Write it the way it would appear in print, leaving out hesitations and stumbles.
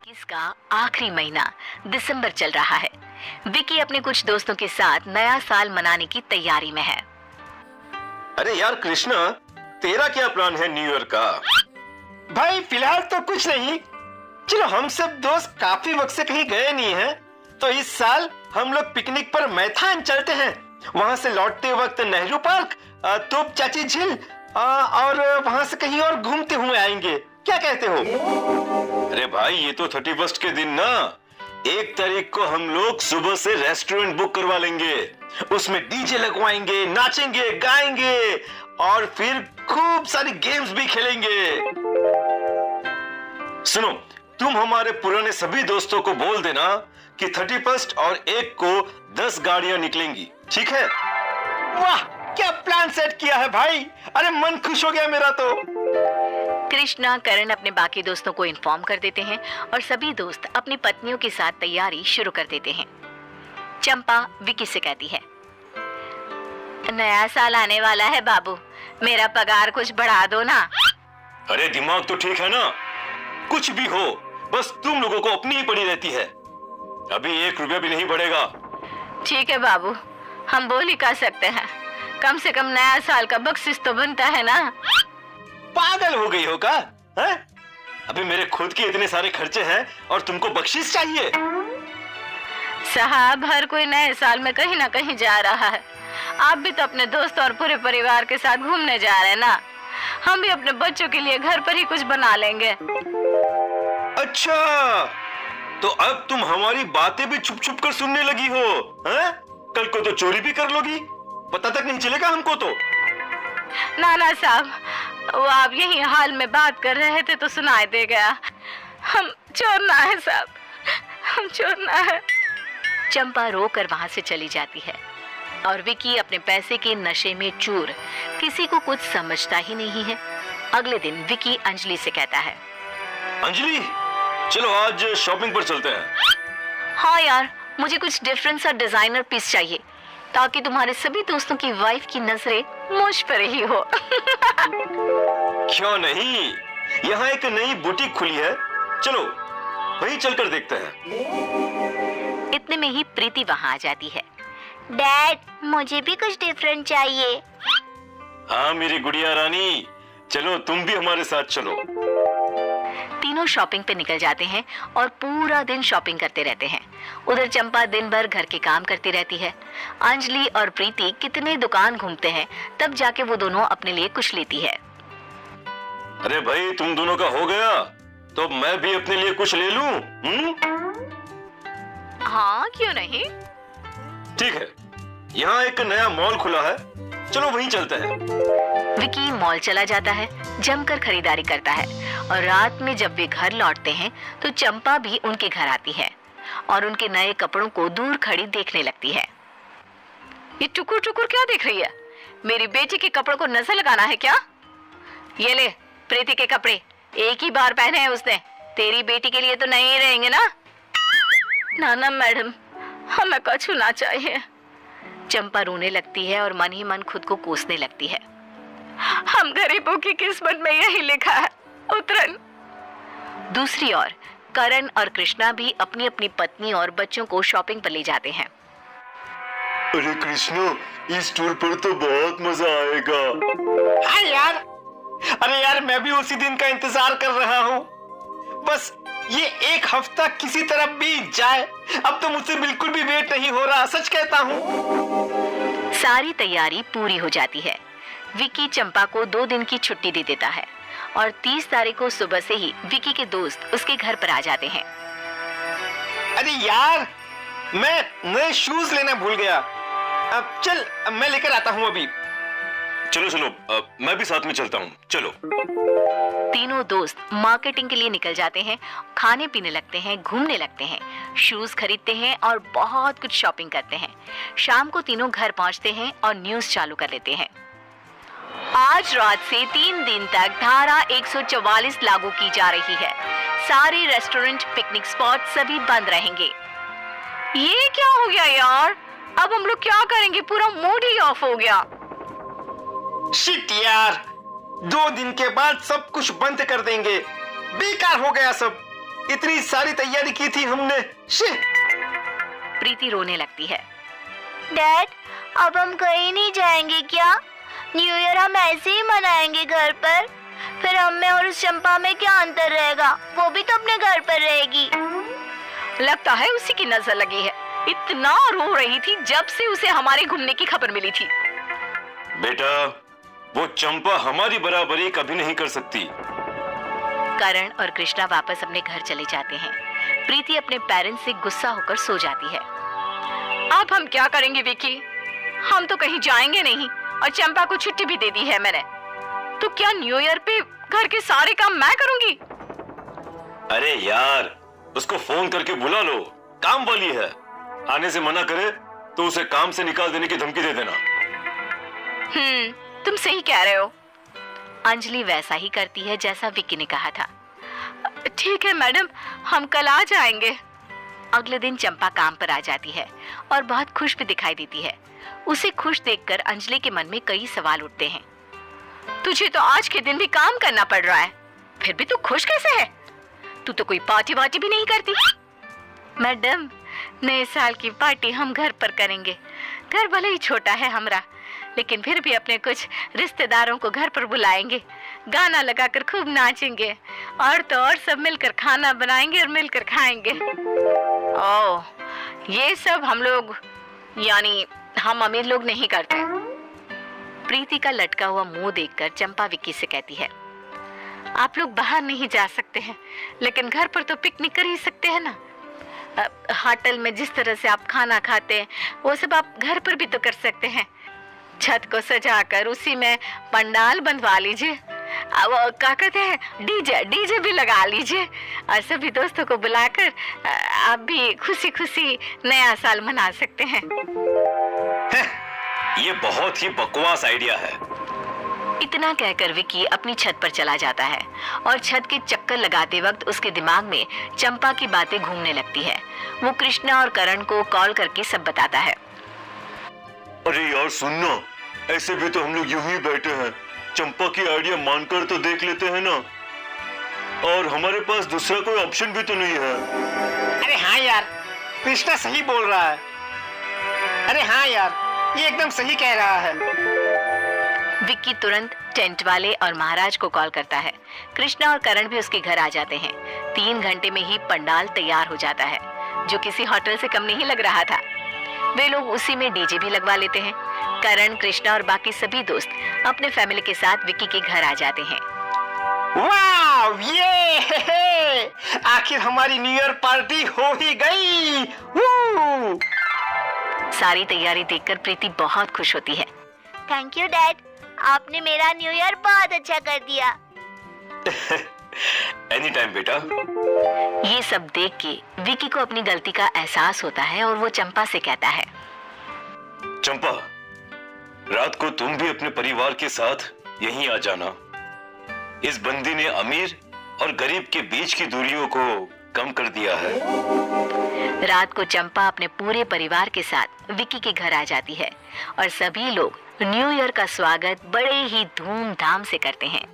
इसका आखिरी महीना दिसंबर चल रहा है। विकी अपने कुछ दोस्तों के साथ नया साल मनाने की तैयारी में है। अरे यार कृष्णा, तेरा क्या प्लान है न्यू ईयर का? भाई फिलहाल तो कुछ नहीं। चलो, हम सब दोस्त काफी वक्त से कहीं गए नहीं हैं, तो इस साल हम लोग पिकनिक पर मैथान चलते हैं। वहां से लौटते वक्त नेहरू पार्क, तोप चाची झील और वहां से कहीं और घूमते हुए आएंगे। क्या कहते हो? अरे भाई, ये तो 31 के दिन ना, 1 तारीख को हम लोग सुबह से रेस्टोरेंट बुक करवा लेंगे, उसमें डीजे लगवाएंगे, नाचेंगे, गाएंगे और फिर खूब सारी गेम्स भी खेलेंगे। सुनो, तुम हमारे पुराने सभी दोस्तों को बोल देना कि 31 और 1 को 10 गाड़ियां निकलेंगी, ठीक है? वाह, क्या प्लान सेट किया है भाई। अरे मन खुश हो गया मेरा तो। कृष्णा, करण अपने बाकी दोस्तों को इन्फॉर्म कर देते हैं और सभी दोस्त अपनी पत्नियों के साथ तैयारी शुरू कर देते हैं। चंपा विकी से कहती है, नया साल आने वाला है बाबू, मेरा पगार कुछ बढ़ा दो ना। अरे दिमाग तो ठीक है ना, कुछ भी हो बस तुम लोगों को अपनी ही पड़ी रहती है। अभी 1 रुपया भी नहीं बढ़ेगा। ठीक है बाबू, हम बोल ही कर सकते हैं, कम से कम नया साल का बख्शिश तो बनता है ना। पागल हो गई हो का? है? अभी मेरे खुद के इतने सारे खर्चे हैं और तुमको बख्शीश चाहिए? साहब, हर कोई नए साल में कहीं ना कहीं जा रहा है। आप भी तो अपने दोस्त और पूरे परिवार के साथ घूमने जा रहे हैं ना। हम भी अपने बच्चों के लिए घर पर ही कुछ बना लेंगे। अच्छा, तो अब तुम हमारी बातें भी छुप छुप कर सुनने लगी हो, हैं? कल को तो चोरी भी कर लोगी, पता तक नहीं चलेगा हमको तो। ना साहब, वो आप यही हाल में बात कर रहे थे तो सुनाई दे गया। हम चोर ना है साहब, हम चोर ना है। चंपा रोकर वहां से चली जाती है और विकी अपने पैसे के नशे में चूर, किसी को कुछ समझता ही नहीं है। अगले दिन विकी अंजलि से कहता है, अंजलि, चलो आज शॉपिंग पर चलते हैं। हाँ यार, मुझे कुछ डिफरेंट सा डिजाइनर पीस चाहिए ताकि तुम्हारे सभी दोस्तों की वाइफ की नजरें मुझ पर ही हो। क्यों नहीं, यहाँ एक नई बुटीक खुली है, चलो वहीं चलकर देखते हैं। इतने में ही प्रीति वहां आ जाती है। डैड, मुझे भी कुछ डिफरेंट चाहिए। हाँ मेरी गुड़िया रानी, चलो तुम भी हमारे साथ चलो। तीनों शॉपिंग पे निकल जाते हैं और पूरा दिन शॉपिंग करते रहते हैं। उधर चंपा दिन भर घर के काम करती रहती है। अंजलि और प्रीति कितने दुकान घूमते हैं, तब जाके वो दोनों अपने लिए कुछ लेती है। अरे भाई, तुम दोनों का हो गया तो मैं भी अपने लिए कुछ ले लूं? हाँ, क्यों नहीं। ठीक है, यहाँ एक नया मॉल खुला है, चलो वहीं चलते हैं। विकी मॉल चला जाता है, जमकर खरीदारी करता है और रात में जब वे घर लौटते हैं तो चंपा भी उनके घर आती है और उनके नए कपड़ों को दूर खड़ी देखने लगती है। ये टुकुर टुकुर क्या देख रही है? मेरी बेटी के कपड़ों को नजर लगाना है क्या? ये ले प्रीति के कपड़े, एक ही बार पहने हैं उसने, तेरी बेटी के लिए तो नहीं रहेंगे ना। ना मैडम, हमें कुछ छूना चाहिए। चंपा रोने लगती है और मन ही मन खुद को कोसने लगती है। हम गरीबों की किस्मत में यही लिखा है, उतरन। दूसरी ओर करण और कृष्णा भी अपनी अपनी पत्नी और बच्चों को शॉपिंग पर ले जाते हैं। अरे कृष्णा, इस टूर पर तो बहुत मजा आएगा। हाँ यार, अरे यार मैं भी उसी दिन का इंतजार कर रहा हूँ। बस ये 1 हफ्ता किसी तरह बीत जाए, अब तो मुझसे बिल्कुल भी वेट नहीं हो रहा, सच कहता हूँ। सारी तैयारी पूरी हो जाती है। विकी चंपा को 2 दिन की छुट्टी दे देता है और 30 तारीख को सुबह से ही विकी के दोस्त उसके घर पर आ जाते हैं। अरे यार, मैं नए शूज लेना भूल गया। अब चल, मैं लेकर आता हूँ अभी। चलो मैं भी साथ में चलता हूँ, चलो। तीनों दोस्त मार्केटिंग के लिए निकल जाते हैं, खाने पीने लगते हैं, घूमने लगते हैं, शूज खरीदते हैं और बहुत कुछ शॉपिंग करते हैं। शाम को तीनों घर पहुंचते हैं और न्यूज चालू कर लेते हैं। आज रात से 3 दिन तक धारा 144 लागू की जा रही है। सारे रेस्टोरेंट, पिकनिक स्पॉट सभी बंद रहेंगे। ये क्या हो गया यार, अब हम लोग क्या करेंगे? पूरा मूड ही ऑफ हो गया। शिट यार, 2 दिन के बाद सब कुछ बंद कर देंगे, बेकार हो गया सब। इतनी सारी तैयारी की थी हमने। शी! प्रीति रोने लगती है। डैड, अब हम कहीं नहीं जाएंगे क्या? न्यू ईयर हम ऐसे ही मनाएंगे घर पर। फिर हम में और उस चंपा में क्या अंतर रहेगा? वो भी तो अपने घर पर रहेगी। लगता है उसी की नजर लगी है। इतना रो रही थी जब से उसे हमारे घूमने की खबर मिली थी। बेटा, वो चंपा हमारी बराबरी कभी नहीं कर सकती। करण और कृष्णा वापस अपने घर चले जाते हैं। प्रीति अपने पेरेंट्स से गुस्सा होकर सो जाती है। अब हम क्या करेंगे विकी? हम तो कहीं जाएंगे नहीं और चंपा को छुट्टी भी दे दी है मैंने। तो क्या न्यू ईयर पे घर के सारे काम मैं करूंगी? अरे यार, उसको फोन करके बुला लो, काम वाली है। आने से मना करे तो उसे काम से निकाल देने की धमकी दे देना। तुम सही कह रहे हो। अंजलि वैसा ही करती है जैसा विक्की ने कहा था। ठीक है मैडम, हम कल आ जाएंगे। अगले दिन चंपा काम पर आ जाती है और बहुत खुश भी दिखाई देती है। उसे खुश देखकर अंजलि के मन में कई सवाल उठते हैं। तुझे तो आज के दिन भी काम करना पड़ रहा है, फिर भी तू खुश कैसे है? तू तो कोई पार्टी वार्टी भी नहीं करती। मैडम, नए साल की पार्टी हम घर पर करेंगे। घर भले ही छोटा है हमारा, लेकिन फिर भी अपने कुछ रिश्तेदारों को घर पर बुलाएंगे, गाना लगाकर खूब नाचेंगे और तो और सब मिलकर खाना बनाएंगे और मिलकर खाएंगे। ओह, ये सब हम लोग यानी हम अमीर लोग नहीं करते। प्रीति का लटका हुआ मुंह देखकर चंपा विक्की से कहती है, आप लोग बाहर नहीं जा सकते हैं, लेकिन घर पर तो पिकनिक कर ही सकते हैं ना। होटल में जिस तरह से आप खाना खाते हैं वो सब आप घर पर भी तो कर सकते हैं। छत को सजाकर उसी में पंडाल बनवा लीजिए। वो क्या कहते हैं, डीजे भी लगा लीजिए और सभी दोस्तों को बुलाकर आप भी खुशी खुशी नया साल मना सकते हैं। ये बहुत ही बकवास आइडिया है। इतना कहकर विकी अपनी छत पर चला जाता है और छत के चक्कर लगाते वक्त उसके दिमाग में चंपा की बातें घूमने लगती है। वो कृष्णा और करण को कॉल करके सब बताता है। अरे यार सुनना, ऐसे भी तो हम लोग यूं ही बैठे हैं, चंपा की आइडिया मानकर तो देख लेते हैं ना, और हमारे पास दूसरा कोई ऑप्शन भी तो नहीं है। अरे हाँ यार, कृष्णा सही बोल रहा है। अरे हाँ यार, ये एकदम सही कह रहा है। विक्की तुरंत टेंट वाले और महाराज को कॉल करता है। कृष्णा और करण भी उसके घर आ जाते हैं। 3 घंटे में ही पंडाल तैयार हो जाता है, जो किसी होटल से कम नहीं लग रहा था। वे लोग उसी में डीजे भी लगवा लेते हैं। करण, कृष्णा और बाकी सभी दोस्त अपने फैमिली के साथ विक्की के घर आ जाते हैं। वाव, ये आखिर हमारी न्यू ईयर पार्टी हो ही गई। सारी तैयारी देखकर प्रीति बहुत खुश होती है। थैंक यू डैड, आपने मेरा न्यू ईयर बहुत अच्छा कर दिया। एनी टाइम बेटा। ये सब देख के विक्की को अपनी गलती का एहसास होता है और वो चंपा से कहता है, चंपा, रात को तुम भी अपने परिवार के साथ यहीं आ जाना। इस बंदी ने अमीर और गरीब के बीच की दूरियों को कम कर दिया है। रात को चंपा अपने पूरे परिवार के साथ विक्की के घर आ जाती है और सभी लोग न्यू ईयर का स्वागत बड़े ही धूमधाम से करते हैं।